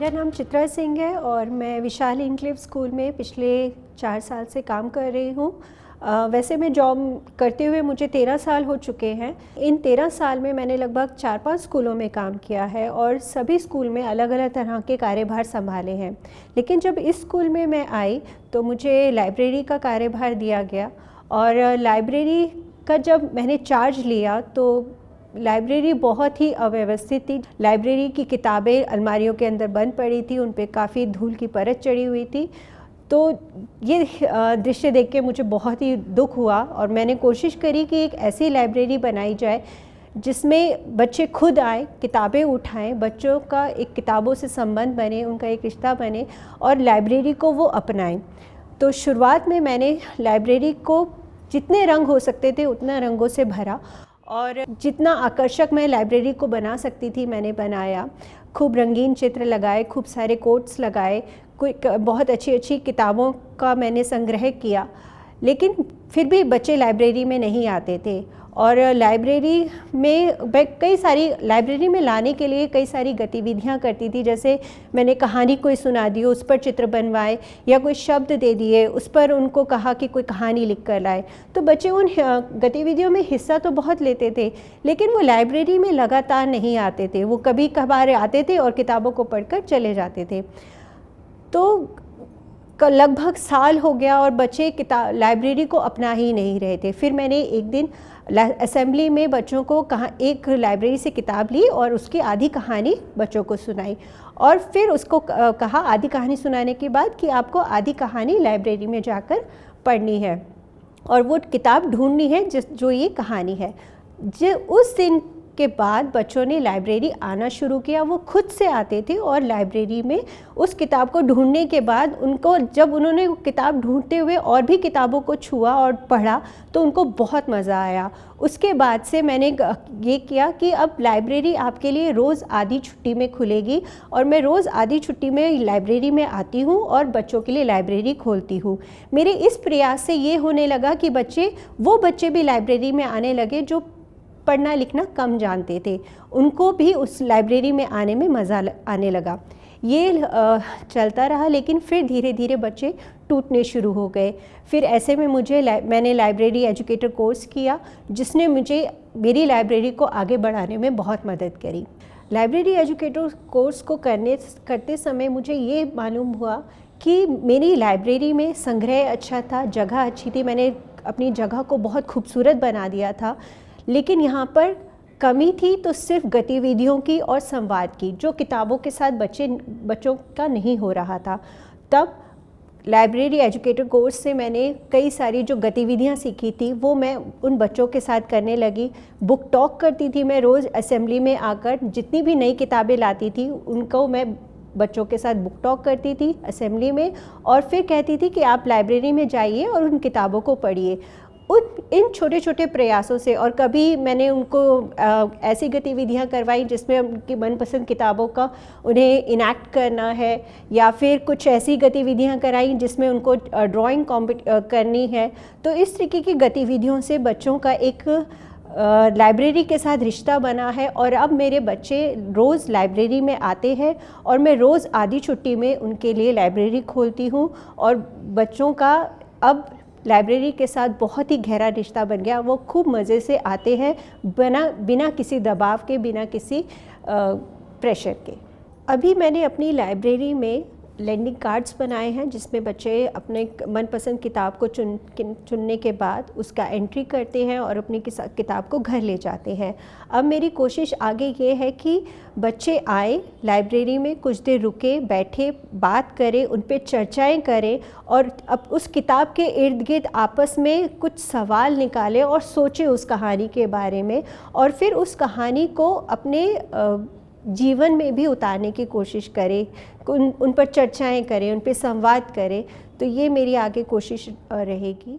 मेरा नाम चित्रा सिंह है और मैं विशाल इनक्लेव स्कूल में पिछले 4 साल से काम कर रही हूँ। वैसे मैं जॉब करते हुए मुझे 13 साल हो चुके हैं। इन 13 साल में मैंने लगभग 4-5 स्कूलों में काम किया है और सभी स्कूल में अलग अलग तरह के कार्यभार संभाले हैं। लेकिन जब इस स्कूल में मैं आई तो मुझे लाइब्रेरी का कार्यभार दिया गया और लाइब्रेरी का जब मैंने चार्ज लिया तो लाइब्रेरी बहुत ही अव्यवस्थित थी। लाइब्रेरी की किताबें अलमारियों के अंदर बंद पड़ी थी, उन पे काफ़ी धूल की परत चढ़ी हुई थी। तो ये दृश्य देख के मुझे बहुत ही दुख हुआ और मैंने कोशिश करी कि एक ऐसी लाइब्रेरी बनाई जाए जिसमें बच्चे खुद आए, किताबें उठाएं, बच्चों का एक किताबों से संबंध बने, उनका एक रिश्ता बने और लाइब्रेरी को वो अपनाएं। तो शुरुआत में मैंने लाइब्रेरी को जितने रंग हो सकते थे उतना रंगों से भरा और जितना आकर्षक मैं लाइब्रेरी को बना सकती थी मैंने बनाया। खूब रंगीन चित्र लगाए, खूब सारे कोट्स लगाए, कोई बहुत अच्छी अच्छी किताबों का मैंने संग्रह किया। लेकिन फिर भी बच्चे लाइब्रेरी में नहीं आते थे और लाइब्रेरी में लाने के लिए कई सारी गतिविधियां करती थी। जैसे मैंने कहानी कोई सुना दी, उस पर चित्र बनवाए या कोई शब्द दे दिए, उस पर उनको कहा कि कोई कहानी लिख कर लाए। तो बच्चे उन गतिविधियों में हिस्सा तो बहुत लेते थे लेकिन वो लाइब्रेरी में लगातार नहीं आते थे। वो कभी कभार आते थे और किताबों को पढ़कर चले जाते थे। तो लगभग साल हो गया और बच्चे लाइब्रेरी को अपना ही नहीं रहे थे। फिर मैंने एक दिन असेंबली में बच्चों को एक लाइब्रेरी से किताब ली और उसकी आधी कहानी बच्चों को सुनाई और फिर उसको कहा आधी कहानी सुनाने के बाद कि आपको आधी कहानी लाइब्रेरी में जाकर पढ़नी है और वो किताब ढूंढनी है जो ये कहानी है। उस दिन के बाद बच्चों ने लाइब्रेरी आना शुरू किया। वो खुद से आते थे और लाइब्रेरी में उस किताब को ढूंढने के बाद जब उन्होंने वो किताब ढूंढते हुए और भी किताबों को छुआ और पढ़ा तो उनको बहुत मज़ा आया। उसके बाद से मैंने ये किया कि अब लाइब्रेरी आपके लिए रोज़ आधी छुट्टी में खुलेगी और मैं रोज़ आधी छुट्टी में लाइब्रेरी में आती हूँ और बच्चों के लिए लाइब्रेरी खोलती हूँ। मेरे इस प्रयास से ये होने लगा कि वो बच्चे भी लाइब्रेरी में आने लगे जो पढ़ना लिखना कम जानते थे, उनको भी उस लाइब्रेरी में आने में मज़ा आने लगा। ये चलता रहा लेकिन फिर धीरे धीरे बच्चे टूटने शुरू हो गए। फिर ऐसे में मैंने लाइब्रेरी एजुकेटर कोर्स किया जिसने मुझे मेरी लाइब्रेरी को आगे बढ़ाने में बहुत मदद करी। लाइब्रेरी एजुकेटर कोर्स को करते समय मुझे ये मालूम हुआ कि मेरी लाइब्रेरी में संग्रह अच्छा था, जगह अच्छी थी, मैंने अपनी जगह को बहुत खूबसूरत बना दिया था। लेकिन यहाँ पर कमी थी तो सिर्फ गतिविधियों की और संवाद की, जो किताबों के साथ बच्चों का नहीं हो रहा था। तब लाइब्रेरी एजुकेटर कोर्स से मैंने कई सारी जो गतिविधियाँ सीखी थी वो मैं उन बच्चों के साथ करने लगी। बुक टॉक करती थी मैं रोज़ असेंबली में आकर, जितनी भी नई किताबें लाती थी उनको मैं बच्चों के साथ बुक टॉक करती थी असेंबली में और फिर कहती थी कि आप लाइब्रेरी में जाइए और उन किताबों को पढ़िए। इन छोटे छोटे प्रयासों से और कभी मैंने उनको ऐसी गतिविधियां करवाई जिसमें उनकी मनपसंद किताबों का उन्हें इनैक्ट करना है या फिर कुछ ऐसी गतिविधियां कराई जिसमें उनको ड्राइंग करनी है। तो इस तरीके की गतिविधियों से बच्चों का एक लाइब्रेरी के साथ रिश्ता बना है और अब मेरे बच्चे रोज़ लाइब्रेरी में आते हैं और मैं रोज़ आधी छुट्टी में उनके लिए लाइब्रेरी खोलती हूँ और बच्चों का अब लाइब्रेरी के साथ बहुत ही गहरा रिश्ता बन गया। वो खूब मज़े से आते हैं बिना किसी दबाव के, बिना किसी प्रेशर के। अभी मैंने अपनी लाइब्रेरी में लैंडिंग कार्ड्स बनाए हैं जिसमें बच्चे अपने मनपसंद किताब को चुनने के बाद उसका एंट्री करते हैं और अपनी किताब को घर ले जाते हैं। अब मेरी कोशिश आगे ये है कि बच्चे आए लाइब्रेरी में, कुछ देर रुके, बैठे, बात करें, उन पे चर्चाएं करें और अब उस किताब के इर्द गिर्द आपस में कुछ सवाल निकालें और सोचें उस कहानी के बारे में और फिर उस कहानी को अपने जीवन में भी उतारने की कोशिश करें, उन पर चर्चाएं करें, उन पर संवाद करें। तो ये मेरी आगे कोशिश रहेगी।